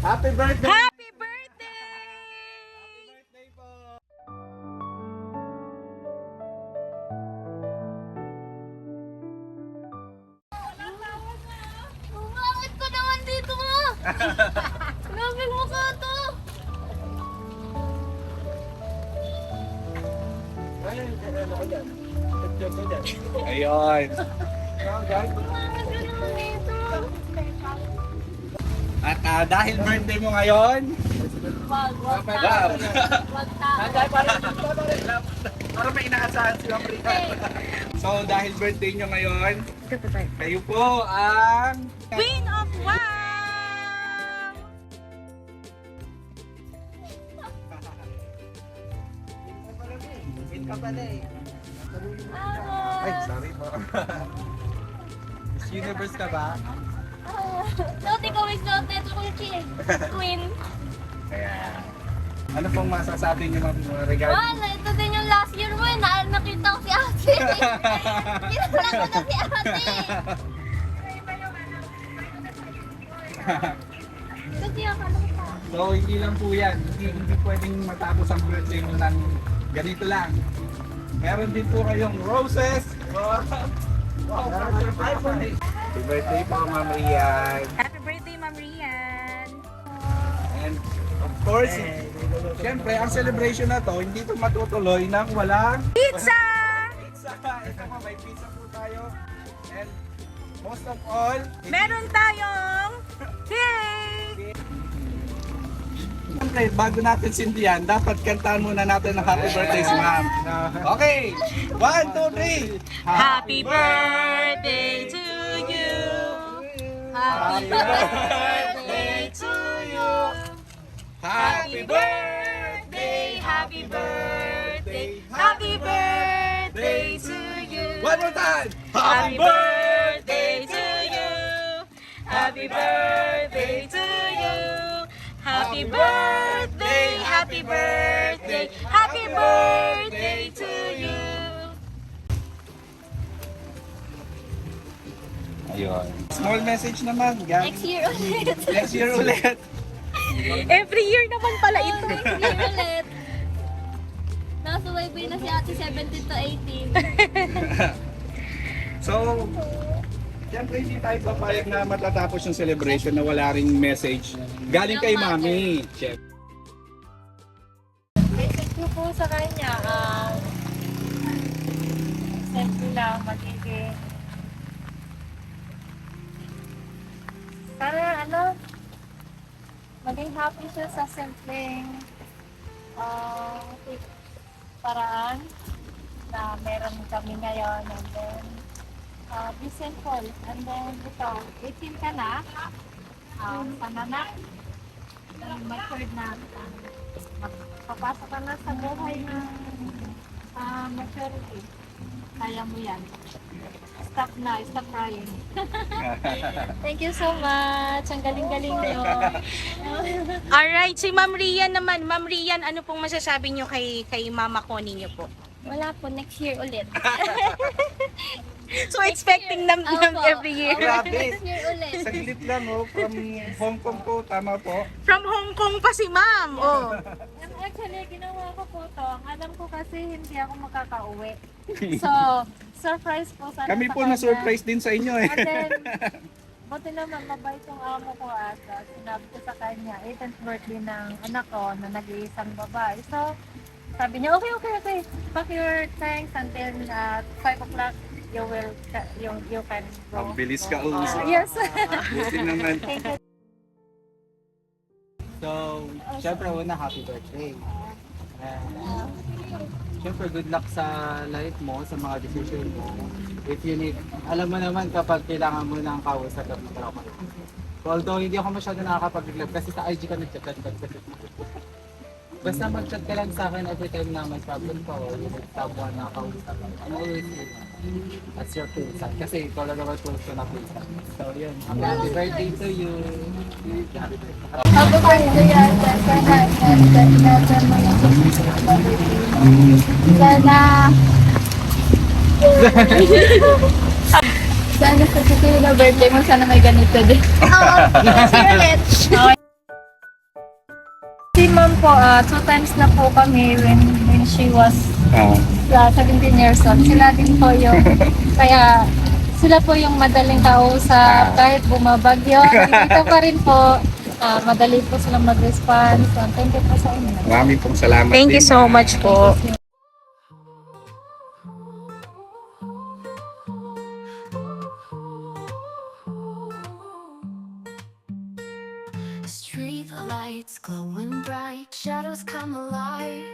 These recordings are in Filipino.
Happy birthday! Happy birthday! Birthday po! Bakit ko naman dito mo? Grabe mo ka to. Ayun. Bakit ko naman dito? At dahil birthday mo ngayon, Wag Wow. tao. para may inaasahan si Afrika. So dahil birthday nyo ngayon, kayo po ang Queen of Wow! Win ka pala eh. Ah, Ay, sorry po. Miss Universe ka ba? Naughty ko is naughty. Ito ko yung chill. Queen. Kaya, ano pong masasabi nyo regarding? Wala, ito din yung last year mo eh. Nakita ko si ate. Kilala ko na si ate. Kasi akala ko pa. So, hindi lang po yan. Hindi pwedeng matapos ang birthday mo ng ganito lang. Meron din po kayong roses. Wow! Wow! Happy birthday po, Ma'am Rian. Happy birthday, Ma'am Rian! And of course, siyempre, ang celebration na to, hindi ito matutuloy nang walang Pizza! pizza. Ito po, may pizza po tayo. And most of all, Meron tayong cake! siyempre, bago natin sindihan, dapat kantahan muna natin ang happy birthday si Ma'am. Okay, 1, 2, 3. Happy birthday to you! Happy birthday to you! Happy birthday! Happy birthday! Happy birthday to you! One more time. Happy birthday to you! Happy birthday to you! Happy birthday! Happy birthday! Happy birthday to you! Ayun. Small message naman. Next year ulit. Next year ulit. Every year naman pala ito. Next year ulit. Nasa YB na si ate 17 to 18. So, siyempre hindi tayo papayag na matatapos yung celebration na wala ring message. Galing kay Mami. Chef. Message ko po sa kanya, simple lang, magiging sana maging happy siya sa simpleng paraan na meron kami ngayon, and then be simple, and then ito, 18 ka na, pananak, matured na, papasok ka na sa buhay ng maturity. Kaya mo yan. Stop na, stop crying. Thank you so much. Ang galing-galing nyo. Alright, si Ma'am Rian naman. Ma'am Rian, ano pong masasabi nyo kay Mama Connie nyo po? Wala po, next year ulit. So expecting them every year. Grabe. Next year ulit. Saglit lang from Hong Kong po, tama po. From Hong Kong pa si Ma'am. Oh. Actually, ginawa ko po to. Alam ko kasi hindi ako makakauwi. So, surprise po sana Kami sa po kanya. na-surprise din sa inyo eh. And then, buti naman, mabait yung amo ko ata. Sinabi ko sa kanya, 18th birthday ng anak ko na nag-iisang babae. So, sabi niya, okay. Pack your thanks until 5 o'clock. You can go. Ang bilis ka usap. Yes. Buti naman. Thank you. So, syempre una, happy birthday. And, syempre, good luck sa life mo, sa mga decision mo. If you need, alam mo naman kapag kailangan mo ng kausap at trauma. Although, hindi ako masyado nakakapag-live kasi sa IG ka nag-chat kasi. Basta mag-chat ka lang sa akin every time na may problem ka o someone na kausap. I'm always here as your pinsan. Kasi ikaw lang naman tools ko na pinsan. So, yun. Happy birthday to you. Happy birthday. Happy birthday, Ate. Inatan mo yung susunod na birthday mo. Sana... Sana sa susunod na birthday mo, sana may ganito din. Oo, see you ulit. Si ma'am po, 2 times na po kami when she was 17 years old. Sila din po yung, kaya sila po yung madaling kausap, kahit bumabagyo, dito pa rin po. Madali po silang mag-respond. So, thank you po sa inyo. Maraming pong salamat Thank you din, so ma'am. much po. Street lights glowing bright, shadows come alive.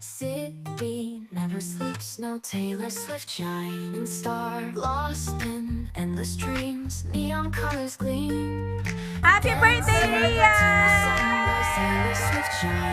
City never sleeps, no Taylor Swift shining star. Lost in endless dreams, neon colors gleam. Happy birthday, Rian! Taylor Swift shine.